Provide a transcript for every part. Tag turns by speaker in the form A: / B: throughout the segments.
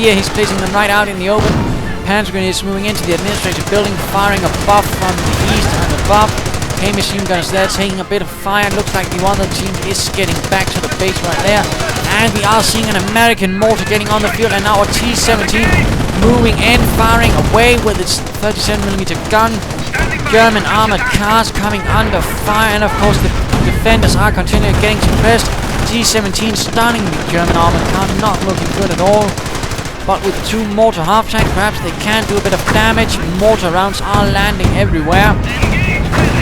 A: idea. He's placing them right out in the open. Panzer Grenadiers moving into the administrative building, firing above from the east and above. Hey, machine gunners there taking a bit of fire. Looks like the other team is getting back to the base right there. And we are seeing an American mortar getting on the field, and now a T-17 moving in, firing away with its 37mm gun. German armored cars coming under fire, and of course the defenders are continuing getting suppressed. T-17 stunning the German armored car, not looking good at all. But with 2 mortar half-tanks, perhaps they can do a bit of damage. Mortar rounds are landing everywhere.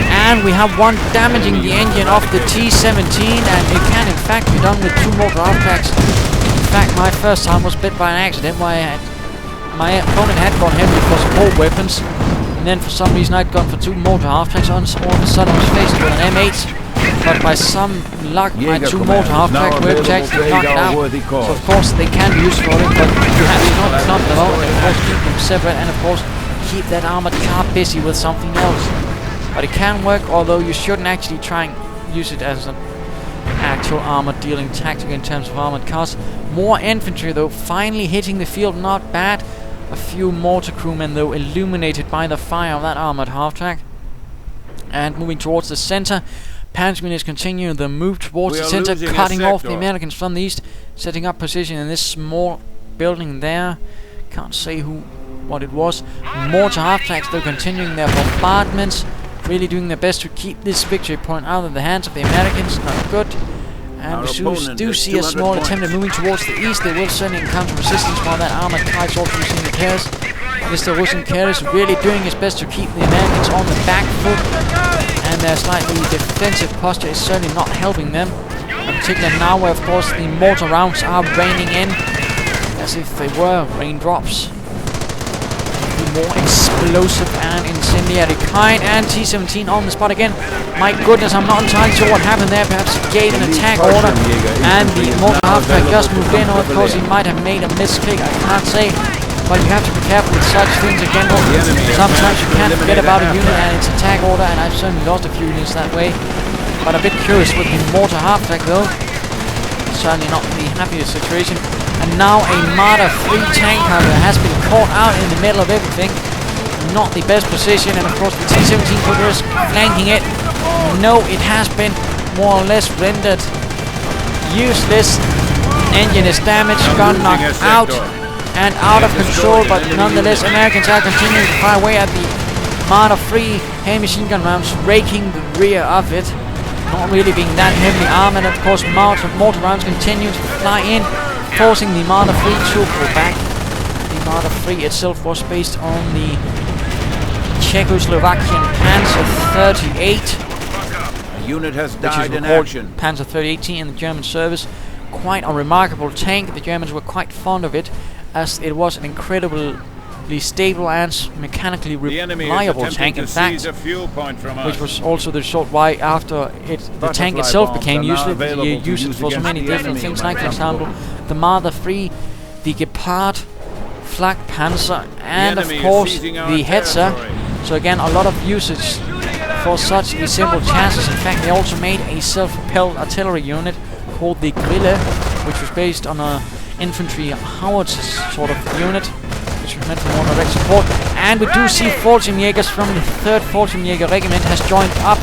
A: And we have one damaging the engine of the T-17, and it can in fact be done with 2 mortar half-tracks. In fact, my first time was bit by an accident where my opponent had gone heavily for support weapons, and then for some reason I'd gone for 2 mortar half-tracks. All of a sudden I was faced with an M8, but by some luck my 2 mortar half-tracks were actually knocked out. So of course they can be used for it, but perhaps not clump them out, and of course keep them separate, and of course keep that armored car busy with something else. But it can work, although you shouldn't actually try and use it as an actual armored dealing tactic in terms of armored cars. More infantry though, finally hitting the field, not bad. A few mortar crewmen though illuminated by the fire of that armored half-track. And moving towards the center, Panzer Grenadiers continue the move towards the center, cutting off the Americans from the east, setting up position in this small building there. Can't say what it was. Mortar half-tracks though continuing their bombardments, really doing their best to keep this victory point out of the hands of the Americans. Not good. And we do see a small attempt at moving towards the east. They will certainly encounter resistance while that armored car is also Ruzenqueres. Mr. Ruzenqueres really doing his best to keep the Americans on the back foot, and their slightly defensive posture is certainly not helping them. In particular now where of course the mortar rounds are raining in as if they were raindrops. More explosive and incendiary kind, and T-17 on the spot again. My goodness, I'm not entirely sure what happened there. Perhaps he gave an attack order and the mortar half-track just moved in, or of course he might have made a misclick, I can't say. But you have to be careful with such things again. Sometimes you can't forget about a unit and its attack order, and I've certainly lost a few units that way. But a bit curious with the mortar half-track though. Certainly not the happiest situation. And now a Marder 3 tank carrier has been caught out in the middle of everything. Not the best position, and of course the T-17 could risk flanking it. No, it has been more or less rendered useless. Engine is damaged, gun knocked out and out of control, but nonetheless Americans are continuing to fire away at the Marder 3 heavy machine gun rounds, raking the rear of it. Not really being that heavily armored. Of course mortar rounds continue to fly in, forcing the Marder 3 to pull back. The Marder 3 itself was based on the Czechoslovakian Panzer 38.
B: A unit has died in action.
A: Panzer 38 in the German service. Quite a remarkable tank. The Germans were quite fond of it, as it was an incredibly stable and mechanically reliable tank, in fact, which was also the result why after the tank itself became useless, you use it for so many different things, like for example the Marder 3, the Gepard, Flak Panzer, and of course the Hetzer. So again, a lot of usage for such a simple chassis. In fact, they also made a self-propelled artillery unit called the Grille, which was based on a infantry howitzer sort of unit, which was meant for more direct support. And we do see Fallschirmjägers from the 3rd Fallschirmjäger Regiment has joined up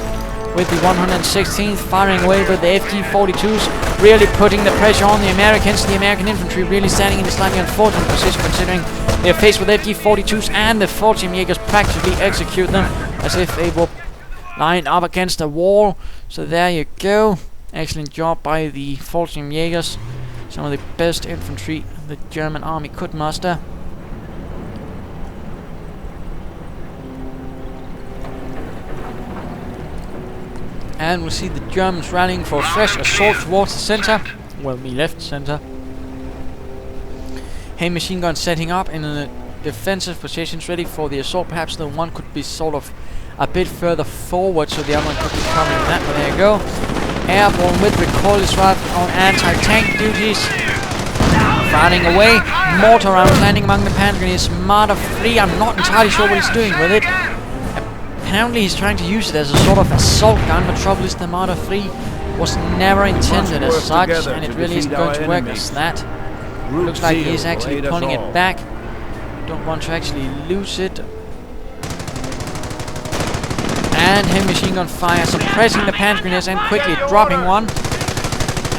A: with the 116th, firing away with the FG-42s, really putting the pressure on the Americans. The American infantry really standing in a slightly unfortunate position, considering they're faced with FG-42s and the Fallschirmjägers practically execute them as if they were lined up against a wall. So there you go. Excellent job by the Fallschirmjägers. Some of the best infantry the German army could muster. And we'll see the Germans rallying for a fresh assault towards the center. Well, the left center. Heavy machine guns setting up in a defensive positions, ready for the assault. Perhaps the one could be sort of a bit further forward, so the other one could be covering that. But there you go. Airborne with recoilless rifle on anti-tank duties. Firing away. Mortar rounds landing among the Panzer Grenadiers. Marder 3, I'm not entirely sure what he's doing with it. Apparently he's trying to use it as a sort of assault gun, but trouble is the Marder 3 was never intended as such, and it really isn't going to work as that. Looks like he is actually pulling it back. Don't want to actually lose it. And heavy machine gun fire, suppressing the Panzer Grenadiers and quickly dropping one.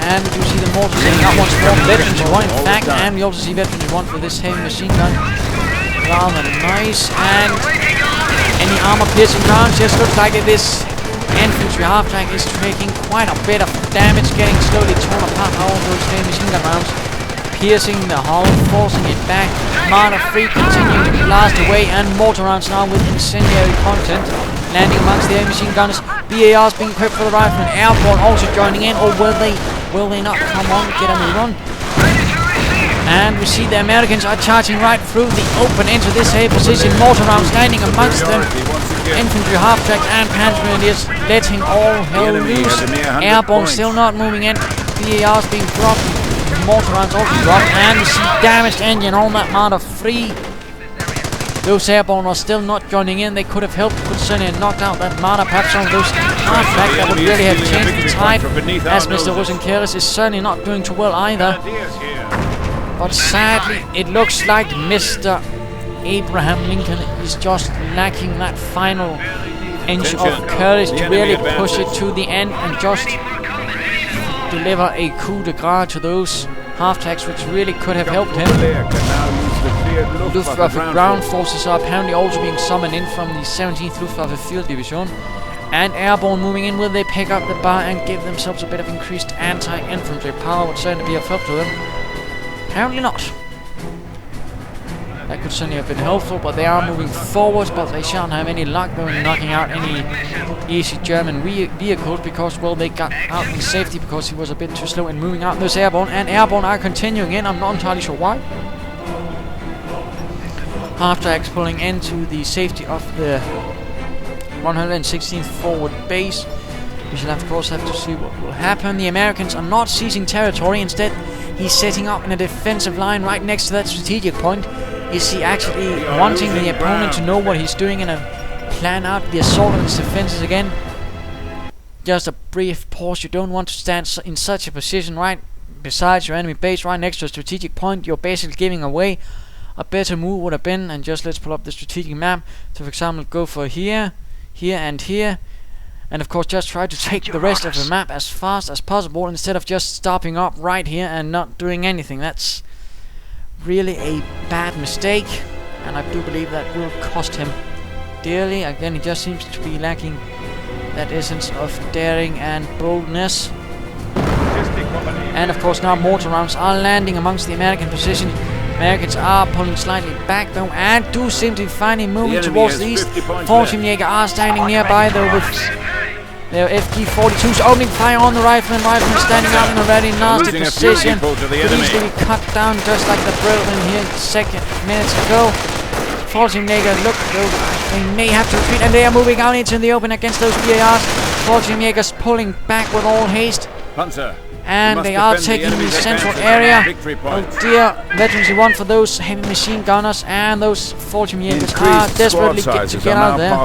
A: And we do see the mortar setting up once more. Veterans 1 in fact, and we also see Veterans 1 for this heavy machine gun. Rather nice. And any armor piercing rounds, just looks like this infantry half-track is taking quite a bit of damage, getting slowly torn apart. All those heavy machine gun rounds piercing the hull, forcing it back. Marder 3 continuing to blast away, and mortar rounds now with incendiary content landing amongst the heavy machine gunners. BARs being equipped for the riflemen. Airborne also joining in, or will they not? Come on, get a move on. And we see the Americans are charging right through the open into this heavy position. Mortar rounds landing amongst them. Infantry half-track and Panzer Grenadiers letting all hell loose. Airborne still not moving in. BARs being dropped. Mortar rounds also dropped. And we see damaged engine on that Marder 3. Those airborne are still not joining in. They could have helped, could certainly have knocked out that Marder. Perhaps some of those half-track that would really have changed the tide. As Mr. Ruzenqueres is certainly not doing too well either. But sadly, it looks like Mr. Abrahamlinc0ln is just lacking that final inch of courage to really push it to the end and just deliver a coup de grace to those half-tracks, which really could have helped him. Luftwaffe ground forces are apparently also being summoned in from the 17th Luftwaffe Field Division. And airborne moving in, will they pick up the bar and give themselves a bit of increased anti-infantry power? Would certainly be of help to them. Apparently not. That could certainly have been helpful, but they are moving forward, but they shan't have any luck going knocking out any easy German vehicles because, well, they got out in safety because he was a bit too slow in moving out those airborne, and airborne are continuing in. I'm not entirely sure why. Half-tracks pulling into the safety of the 116th forward base. We shall of course have to see what will happen. The Americans are not seizing territory. Instead, he's setting up in a defensive line right next to that strategic point. Is he actually wanting the opponent to know what he's doing and plan out the assault on his defenses again? Just a brief pause. You don't want to stand in such a position right beside your enemy base, right next to a strategic point. You're basically giving away. A better move would have been, and just let's pull up the strategic map, to for example go for here, here and here, and of course just try to take the rest of the map as fast as possible instead of just stopping up right here and not doing anything. That's really a bad mistake, and I do believe that will cost him dearly. Again, he just seems to be lacking that essence of daring and boldness. And of course now mortar rounds are landing amongst the American position. Americans are pulling slightly back though, and do seem to be finally moving towards the east. Jäger are standing nearby though with their FG-42s opening fire on the riflemen. Riflemen standing out in a very nasty position. Could easily be cut down just like the Berlin here minutes ago. Jäger look though, they may have to retreat, and they are moving out into the open against those BARs. Jägers pulling back with all haste.
B: Panzer.
A: And they are taking the central area. Oh dear, Veterans 1 for those heavy machine gunners, and those Jägers are desperately to get out there.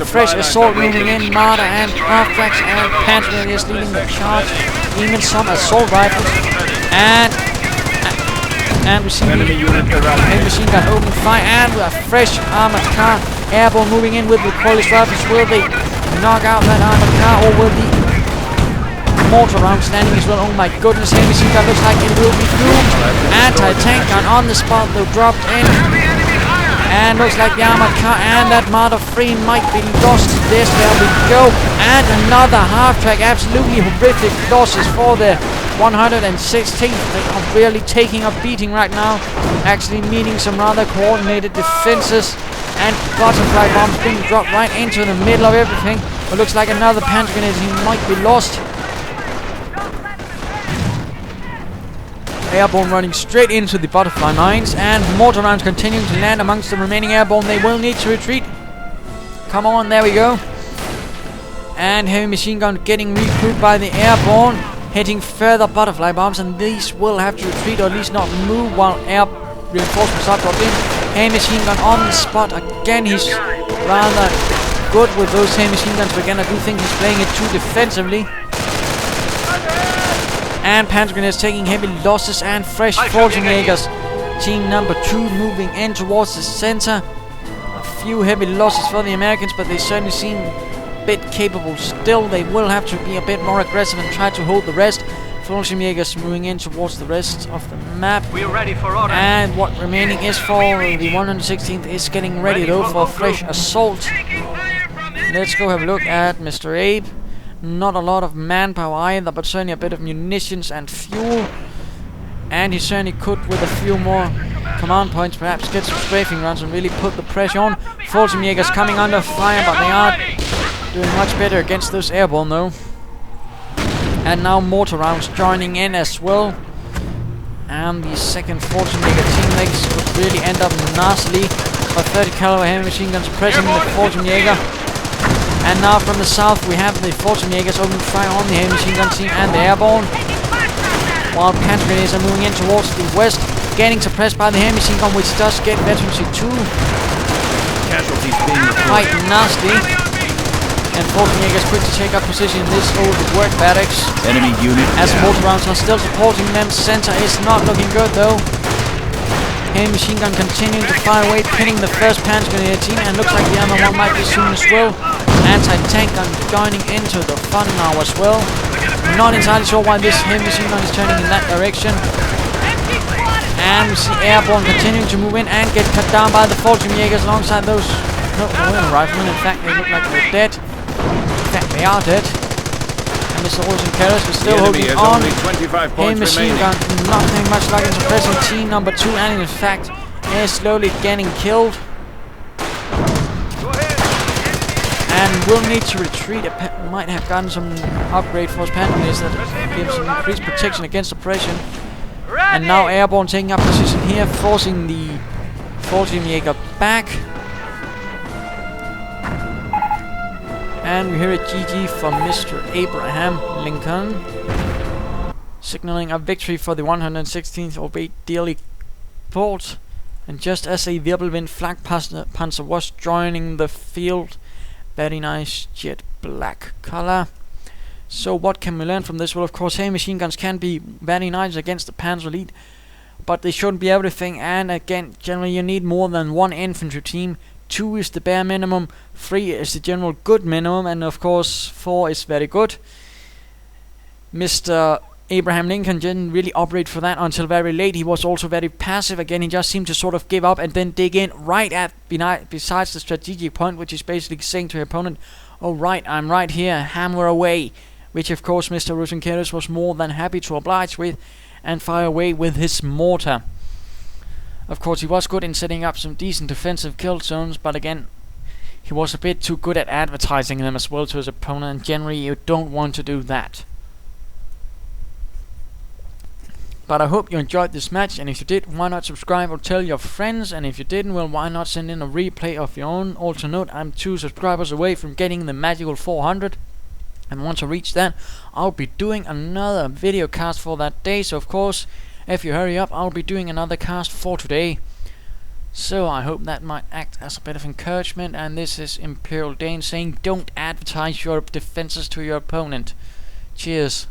A: Fresh assault moving in, Marder and half-tracks and Panzer Grenadiers leading the charge. Even some assault rifles. And we see the heavy machine gun opening fire, and with a fresh armored car. Airborne moving in with the Qualis rifles. Will they knock out that armored car, or will the mortar rounds landing as well? Oh my goodness, heavy machine gun looks like it will be doomed. Anti-tank gun on the spot though, dropped in. And looks like the armored car and that Marder 3 might be lost. There we go. And another half-track. Absolutely horrific losses for the 116th. They are really taking a beating right now. Actually meeting some rather coordinated defenses. And butterfly bombs being dropped right into the middle of everything. It looks like another Panzer Grenadier might be lost. Airborne running straight into the butterfly mines, and mortar rounds continuing to land amongst the remaining airborne. They will need to retreat. Come on, there we go. And heavy machine gun getting recruited by the airborne, hitting further butterfly bombs, and these will have to retreat or at least not move while air reinforcements are dropped in. Heavy machine gun on the spot again. He's rather good with those heavy machine guns, but again I do think he's playing it too defensively. And Panzer Grenadiers taking heavy losses, and fresh Fallschirmjägers. Team number 2 moving in towards the center. A few heavy losses for the Americans, but they certainly seem a bit capable still. They will have to be a bit more aggressive and try to hold the rest. Fallschirmjägers moving in towards the rest of the map.
C: We're ready for order.
A: And what remaining is for the 116th is getting ready though for a fresh assault. Let's go have a look at Mr. Abe. Not a lot of manpower either, but certainly a bit of munitions and fuel. And he certainly could, with a few more command points, perhaps get some strafing runs and really put the pressure on. Fallschirmjägers coming under fire, but they are doing much better against those airborne though. And now mortar rounds joining in as well. And the second Fallschirmjäger team legs could really end up nastily. But 30 caliber heavy machine guns pressing the Fallschirmjäger. And now from the south we have the Fallschirmjägers opening fire on the heavy machine gun team and the airborne. While Panzer Grenadiers are moving in towards the west, getting suppressed by the heavy machine gun, which does get veterancy 2.
B: Casualties being reported.
A: Quite nasty. And Fallschirmjägers quick to take up position in this old work barracks.
B: Enemy unit
A: As
B: down.
A: mortar rounds are still supporting them. Center is not looking good though. Heavy machine gun continuing to fire away, pinning the first Panzer Grenadier team, and looks like the other one might be soon as well. Anti-tank gun joining into the fun now as well. Not entirely sure why this heavy machine gun is turning in that direction. And we see airborne continuing to move in and get cut down by the Fallschirmjägers alongside those riflemen. In fact, they look like they're dead. In fact, they are dead. And Mr. Ruzenqueres is still holding on. Heavy machine gun not doing much like in suppressing team number 2, and in fact is slowly getting killed. And will need to retreat. Might have gotten some upgrade for his Panzer that gives him increased protection against suppression. And now airborne taking up position here, forcing the Fallschirmjäger back. And we hear a GG from Mr. Abrahamlinc0ln, signaling a victory for the 116th, albeit dearly fought. And just as a Wirbelwind flag Panzer was joining the field, very nice jet black color. So what can we learn from this? Well, of course, heavy machine guns can be very nice against the Panzer Elite, but they shouldn't be everything. And again, generally you need more than 1 infantry team. 2 is the bare minimum, 3 is the general good minimum, and of course 4 is very good. Mr. Abrahamlinc0ln didn't really operate for that until very late. He was also very passive. Again, he just seemed to sort of give up and then dig in right at besides the strategic point, which is basically saying to your opponent, "Oh right, I'm right here, hammer away," which of course Mr. Ruzenqueres was more than happy to oblige with and fire away with his mortar. Of course, he was good in setting up some decent defensive kill zones, but again, he was a bit too good at advertising them as well to his opponent, and generally you don't want to do that. But I hope you enjoyed this match, and if you did, why not subscribe or tell your friends, and if you didn't, well, why not send in a replay of your own. Also note, I'm 2 subscribers away from getting the magical 400, and once I reach that, I'll be doing another video cast for that day. So of course, if you hurry up, I'll be doing another cast for today. So I hope that might act as a bit of encouragement, and this is Imperial Dane saying, don't advertise your defenses to your opponent. Cheers.